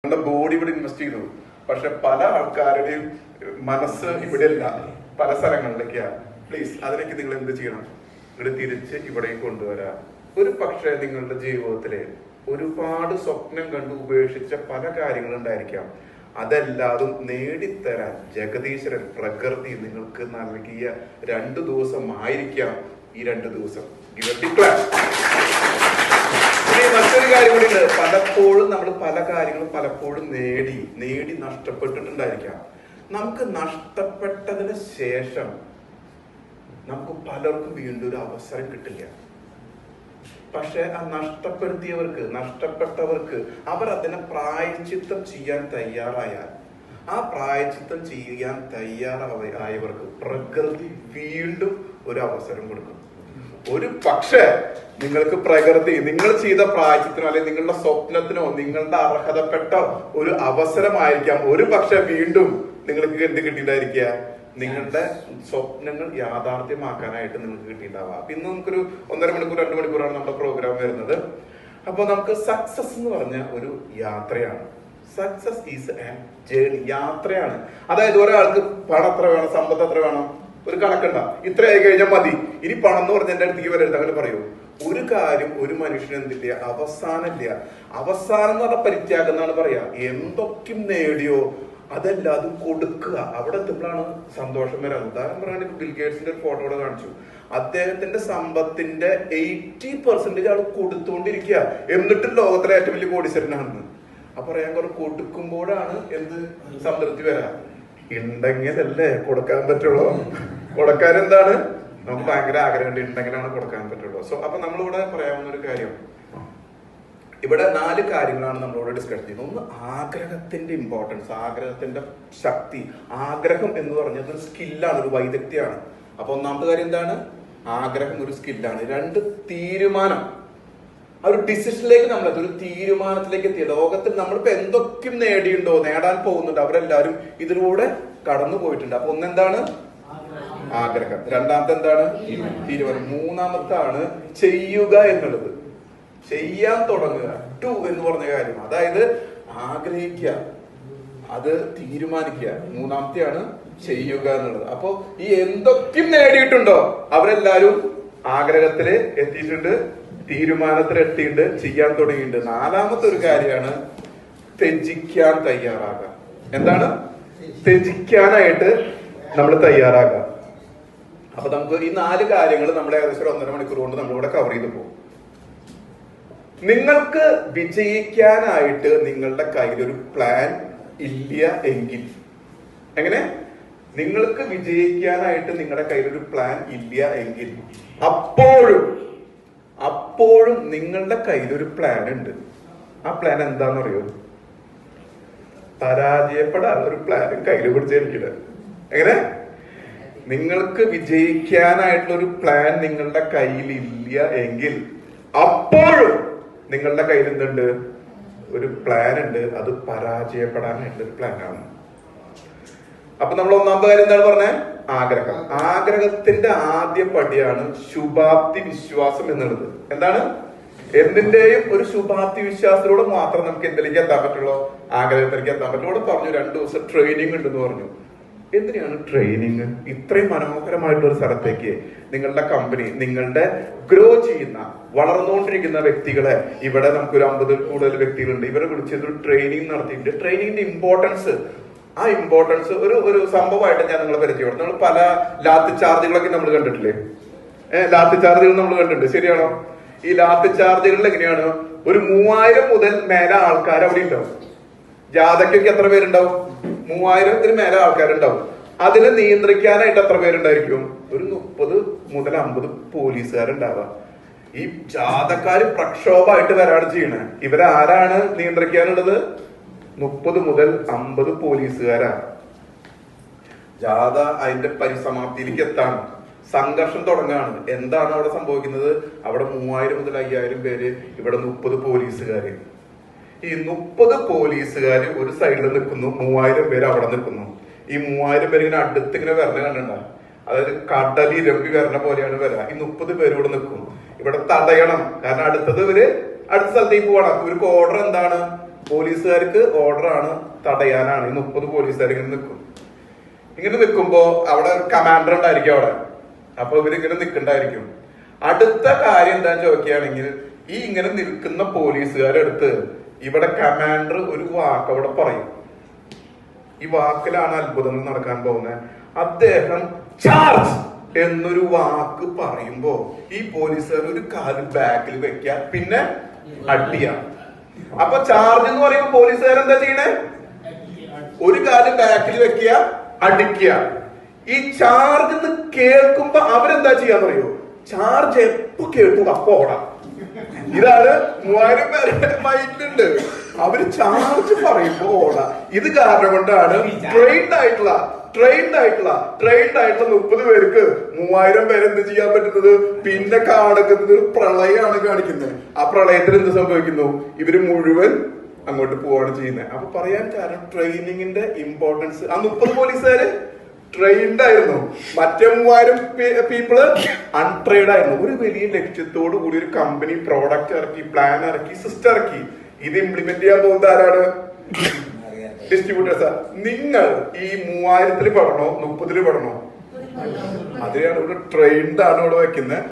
നിങ്ങളുടെ ബോഡി ഇവിടെ ഇൻവെസ്റ്റ് ചെയ്തു. പക്ഷെ പല ആൾക്കാരുടെയും മനസ്സ് ഇവിടെയല്ല, പല സ്ഥലങ്ങളിലേക്കാണ്. പ്ലീസ് അതിലേക്ക് നിങ്ങൾ എന്ത് ചെയ്യണം? ഇവിടെ തിരിച്ച് ഇവിടേക്ക് കൊണ്ടുവരാം. ഒരു പക്ഷേ നിങ്ങളുടെ ജീവിതത്തില് ഒരുപാട് സ്വപ്നം കണ്ട് ഉപേക്ഷിച്ച പല കാര്യങ്ങളുണ്ടായിരിക്കാം. അതെല്ലാതും നേടിത്തരാൻ ജഗദീശ്വരൻ പ്രകൃതി നിങ്ങൾക്ക് നൽകിയ 2 ദിവസമായിരിക്കാം ഈ 2 ദിവസം. മറ്റൊരു കാര്യം കൂടി ഉണ്ട്. പലപ്പോഴും നമ്മൾ പല കാര്യങ്ങളും പലപ്പോഴും നേടി നഷ്ടപ്പെട്ടിട്ടുണ്ടായിരിക്കാം. നമുക്ക് നഷ്ടപ്പെട്ടതിന് ശേഷം നമുക്ക് പലർക്കും വീണ്ടും ഒരു അവസരം കിട്ടില്ല. പക്ഷെ ആ നഷ്ടപ്പെട്ടവർക്ക് അവർ അതിനെ പ്രായശ്ചിത്തം ചെയ്യാൻ തയ്യാറായാൽ, ആ പ്രായശ്ചിത്തം ചെയ്യാൻ തയ്യാറായവർക്ക് പ്രകൃതി വീണ്ടും ഒരു അവസരം കൊടുക്കും. ഒരു പക്ഷേ നിങ്ങൾക്ക് പ്രകൃതി നിങ്ങൾ ചെയ്ത പ്രായശ്ചിത്തനോ അല്ലെങ്കിൽ നിങ്ങളുടെ സ്വപ്നത്തിനോ നിങ്ങളുടെ അർഹതപ്പെട്ട ഒരു അവസരമായിരിക്കാം ഒരു പക്ഷെ വീണ്ടും നിങ്ങൾക്ക് എന്ത് കിട്ടിയിട്ടായിരിക്കുക? നിങ്ങളുടെ സ്വപ്നങ്ങൾ യാഥാർത്ഥ്യമാക്കാനായിട്ട് നിങ്ങൾക്ക് കിട്ടിയിട്ടുണ്ടാവാം. ഇന്ന് നമുക്കൊരു 1.5 മണിക്കൂർ 2 മണിക്കൂറാണ് നമ്മുടെ പ്രോഗ്രാം വരുന്നത്. അപ്പോൾ നമുക്ക് സക്സസ് എന്ന് പറഞ്ഞ ഒരു യാത്രയാണ്. സക്സസ് ഈസ് എ ജേർണി, യാത്രയാണ്. അതായത് ഒരാൾക്ക് പണം എത്ര വേണം, സമ്പത്ത് എത്ര വേണം, ഒരു കണക്കുണ്ട, ഇത്രയായി കഴിഞ്ഞാൽ മതി, ഇനി പണം എന്ന് പറഞ്ഞ എന്റെ അടുത്തേക്ക് വരരുത്, അങ്ങനെ പറയൂ. ഒരു കാര്യം ഒരു മനുഷ്യന് എന്തില്ല, അവസാനമില്ല. അവസാനം എന്ന് പറഞ്ഞ പരിത്യാഗം എന്നാണ് പറയാ. എന്തൊക്കെയും നേടിയോ അതെല്ലാം അത് കൊടുക്കുക, അവിടെ എത്തുമ്പോഴാണ് സന്തോഷം വരാൻ. ഉദാഹരണം പറയുകയാണെങ്കിൽ ബിൽഗേറ്റ്സിന്റെ ഒരു ഫോട്ടോ ഇവിടെ കാണിച്ചു. അദ്ദേഹത്തിന്റെ സമ്പത്തിന്റെ 80% ആൾ കൊടുത്തുകൊണ്ടിരിക്കുക, എന്നിട്ടും ലോകത്തിലെ ഏറ്റവും വലിയ കോടീശ്വരനാണെന്ന്. അപ്പൊ പറയാൻ കുറെ കൊടുക്കുമ്പോഴാണ് എന്ത് സംതൃപ്തി വരാ. ഉണ്ടെങ്കിലല്ലേ കൊടുക്കാൻ പറ്റുള്ളൂ. കൊടുക്കാൻ എന്താണ് നമുക്ക് ഭയങ്കര ആഗ്രഹമുണ്ട്, ഉണ്ടെങ്കിലാണ് കൊടുക്കാൻ പറ്റുള്ളൂ. സോ അപ്പൊ നമ്മളിവിടെ പറയാവുന്ന ഒരു കാര്യം, ഇവിടെ 4 കാര്യങ്ങളാണ് നമ്മളോട് ഡിസ്കസ് ചെയ്യുന്നത്. ഒന്ന്, ആഗ്രഹത്തിന്റെ ഇമ്പോർട്ടൻസ്, ആഗ്രഹത്തിന്റെ ശക്തി. ആഗ്രഹം എന്ന് പറഞ്ഞത് ഒരു സ്കില്ലാണ്, ഒരു വൈദഗ്ധ്യമാണ്. അപ്പൊ ഒന്നാമത്തെ കാര്യം എന്താണ്? ആഗ്രഹം ഒരു സ്കില്ലാണ്. 2, തീരുമാനം. ആ ഒരു ഡിസിഷനിലേക്ക് നമ്മളെത്തി, ഒരു തീരുമാനത്തിലേക്ക് എത്തിയ. ലോകത്തിൽ നമ്മളിപ്പോ എന്തൊക്കെയും നേടിയിട്ടുണ്ടോ, നേടാൻ പോകുന്നുണ്ട്, അവരെല്ലാവരും ഇതിലൂടെ കടന്നു പോയിട്ടുണ്ട്. അപ്പൊ ഒന്നെന്താണ്? ആഗ്രഹം. രണ്ടാമത്തെ എന്താണ്? തീരുമാനം. മൂന്നാമത്താണ് ചെയ്യുക എന്നുള്ളത്, ചെയ്യാൻ തുടങ്ങുക. 2 എന്ന് പറഞ്ഞ കാര്യം, അതായത് ആഗ്രഹിക്കുക, അത് തീരുമാനിക്കുക. മൂന്നാമത്തെയാണ് ചെയ്യുക എന്നുള്ളത്. അപ്പൊ ഈ എന്തൊക്കെയും നേടിയിട്ടുണ്ടോ അവരെല്ലാരും ആഗ്രഹത്തില് എത്തിയിട്ടുണ്ട്, തീരുമാനത്തിൽ എത്തിയിട്ടുണ്ട്, ചെയ്യാൻ തുടങ്ങിയിട്ടുണ്ട്. 4ാമത്തെ ഒരു കാര്യമാണ് ത്യജിക്കാൻ തയ്യാറാകുക. എന്താണ്? ത്യജിക്കാനായിട്ട് നമ്മൾ തയ്യാറാകുക. അപ്പൊ നമുക്ക് ഈ 4 കാര്യങ്ങൾ നമ്മൾ ഏകദേശം 1.5 മണിക്കൂർ കൊണ്ട് നമ്മളിവിടെ കവർ ചെയ്ത് പോകും. നിങ്ങൾക്ക് വിജയിക്കാനായിട്ട് നിങ്ങളുടെ കയ്യിലൊരു പ്ലാൻ ഇല്ല എങ്കിൽ, എങ്ങനെ? നിങ്ങൾക്ക് വിജയിക്കാനായിട്ട് നിങ്ങളുടെ കയ്യിലൊരു പ്ലാൻ ഇല്ല എങ്കിൽ അപ്പോഴും നിങ്ങളുടെ കയ്യിലൊരു പ്ലാൻ ഉണ്ട്. ആ പ്ലാൻ എന്താന്ന് അറിയോ? പരാജയപ്പെടാൻ ഒരു പ്ലാനും കയ്യിൽ പിടിച്ചിരിക്കുന്നത്. എങ്ങനെ? നിങ്ങൾക്ക് വിജയിക്കാനായിട്ടുള്ള ഒരു പ്ലാൻ നിങ്ങളുടെ കയ്യിൽ ഇല്ല എങ്കിൽ അപ്പോഴും നിങ്ങളുടെ കയ്യിൽ എന്തുണ്ട്? ഒരു പ്ലാൻ ഉണ്ട്. അത് പരാജയപ്പെടാനായിട്ടുള്ള ഒരു പ്ലാനാണ്. അപ്പൊ നമ്മൾ ഒന്നാമത്തെ കാര്യം എന്താണ് പറഞ്ഞത്? ആഗ്രഹം. ആഗ്രഹത്തിന്റെ ആദ്യ പടിയാണ് ശുഭാപ്തി വിശ്വാസം എന്നുള്ളത്. എന്താണ്? എന്തിന്റെയും ഒരു ശുഭാപ്തി വിശ്വാസത്തിലൂടെ മാത്രം നമുക്ക് എന്തിലേക്ക് എത്താൻ പറ്റുള്ളൂ? ആഗ്രഹത്തിലേക്ക് എത്താൻ പറ്റുള്ളൂ. ഇവിടെ പറഞ്ഞു 2 ദിവസം ട്രെയിനിങ് ഉണ്ടെന്ന് പറഞ്ഞു. എന്തിനാണ് ട്രെയിനിങ്? ഇത്രയും മനോഹരമായിട്ടുള്ള ഒരു സ്ഥലത്തേക്ക് നിങ്ങളുടെ കമ്പനി, നിങ്ങളുടെ ഗ്രോ ചെയ്യുന്ന വളർന്നുകൊണ്ടിരിക്കുന്ന വ്യക്തികളെ, ഇവിടെ നമുക്കൊരു 50 കൂടുതൽ വ്യക്തികളുണ്ട്, ഇവരെ വിളിച്ചൊരു ട്രെയിനിങ് നടത്തിയിട്ടുണ്ട്. ട്രെയിനിങ്ങിന്റെ ഇമ്പോർട്ടൻസ്, ആ ഇമ്പോർട്ടൻസ് ഒരു സംഭവമായിട്ട് ഞാൻ നിങ്ങളെ പരിചയപ്പെടുത്തും. നമ്മൾ പല ലാത്തി ചാർജുകളൊക്കെ നമ്മൾ കണ്ടിട്ടില്ലേ? ലാത്തി ചാർജുകൾ നമ്മൾ കണ്ടിട്ടുണ്ട്, ശരിയാണോ? ഈ ലാത്തി ചാർജുകളിൽ എങ്ങനെയാണ്? ഒരു 3000 മുതൽ മേലെ ആൾക്കാർ അവിടെ ഉണ്ടാവും. ജാഥയ്ക്കൊക്കെ എത്ര പേരുണ്ടാവും? 3000-ത്തിന് മേലെ ആൾക്കാരുണ്ടാവും. അതിനെ നിയന്ത്രിക്കാനായിട്ട് എത്ര പേരുണ്ടായിരിക്കും? ഒരു 30 മുതൽ 50 പോലീസുകാരുണ്ടാവാം. ഈ ജാഥക്കാര് പ്രക്ഷോഭമായിട്ട് വരാണ് ചെയ്യണേ. ഇവരാരാണ് നിയന്ത്രിക്കാനുള്ളത്? 30 മുതൽ 50 പോലീസുകാരാണ്. ജാഥ അതിന്റെ പരിസമാപ്തിയിലേക്ക് എത്താണ്, സംഘർഷം തുടങ്ങാണ്. എന്താണ് അവിടെ സംഭവിക്കുന്നത്? അവിടെ 3000 മുതൽ 5000 പേര്, ഇവിടെ 30 പോലീസുകാര്. ഈ 30 പോലീസുകാര് ഒരു സൈഡിൽ നിൽക്കുന്നു, 3000 പേര് അവിടെ നിൽക്കുന്നു. ഈ 3000 പേര് ഇങ്ങനെ അടുത്ത് ഇങ്ങനെ വരണ കണ്ടിട്ടുണ്ട? അതായത് കടലിരമ്പി വരണ പോലെയാണ് വരാ. ഈ 30 പേര് ഇവിടെ നിൽക്കും. ഇവിടെ തടയണം, കാരണം അടുത്ത സ്ഥലത്തേക്ക് പോകണം. ഇവർക്ക് ഓർഡർ എന്താണ്? പോലീസുകാർക്ക് ഓർഡറാണ്, തടയാനാണ്. ഈ 30 പോലീസുകാർ ഇങ്ങനെ നിൽക്കും. ഇങ്ങനെ നിൽക്കുമ്പോ അവിടെ കമാൻഡർ ഉണ്ടായിരിക്കും അവിടെ. അപ്പൊ ഇവരിങ്ങനെ നിൽക്കണ്ടായിരിക്കും. അടുത്ത കാര്യം എന്താന്ന് ചോദിക്കുകയാണെങ്കിൽ, ഈ ഇങ്ങനെ നിൽക്കുന്ന പോലീസുകാരടുത്ത് ഇവിടെ കമാൻഡർ ഒരു വാക്ക് അവിടെ പറയും. ഈ വാക്കിലാണ് അത്ഭുതങ്ങൾ നടക്കാൻ പോകുന്നത്. അദ്ദേഹം ചാർജ് എന്നൊരു വാക്ക് പറയുമ്പോ ഈ പോലീസുകാർ ഒരു കാല് ബാക്കിൽ വെക്കുക, പിന്നെ അടിയ. അപ്പൊ ചാർജ് എന്ന് പറയുമ്പോ പോലീസുകാർ എന്താ ചെയ്യണേ? ഒരു കാല് ബാക്കിൽ വെക്കുക, അടിക്കുക. ഈ ചാർജ് എന്ന് കേൾക്കുമ്പോ അവരെന്താ ചെയ്യാന്ന് പറയോ? ചാർജ് എപ്പോ കേട്ടു അപ്പൊ ഓടാം. ഇതാണ് 3000 പേരുടെ മൈൻഡുണ്ട്. അവര് ചാർജ് പറയുമ്പോ ഓടാം. ഇത് കാരണം കൊണ്ടാണ് ട്രെയിൻഡ് ആയിട്ടുള്ള 30 പേർക്ക് 3000 പേരെ എന്ത് ചെയ്യാൻ പറ്റുന്നത്? പിന്നെ കാണിക്കുന്നത് ഒരു പ്രളയമാണ് കാണിക്കുന്നത്. ആ പ്രളയത്തിൽ എന്ത് സംഭവിക്കുന്നു? ഇവര് മുഴുവൻ അങ്ങോട്ട് പോവാണ് ചെയ്യുന്നത്. അപ്പൊ പറയാൻ കാരണം ട്രെയിനിങ്ങിന്റെ ഇമ്പോർട്ടൻസ്. ആ 30 പോലീസുകാര് ട്രെയിൻഡ് ആയിരുന്നു. മറ്റേ 3000 പീപ്പിള് അൺട്രെയിൻഡ് ആയിരുന്നു. ഒരു വലിയ ലക്ഷ്യത്തോടു കൂടി ഒരു കമ്പനി പ്രോഡക്റ്റ് ഇറക്കി, പ്ലാൻ ഇറക്കി, സിസ്റ്റം ഇറക്കി. ഇത് ഇംപ്ലിമെന്റ് ചെയ്യാൻ പോകുന്നത് ആരാണ്? ഡിസ്ട്രിബ്യൂട്ടേഴ്സാ. നിങ്ങൾ ഈ 3000 പെടണോ 30 പെടണോ? അതിനാണ് ഇവിടെ ട്രെയിൻഡ് ആണ് ഇവിടെ വെക്കുന്നത്.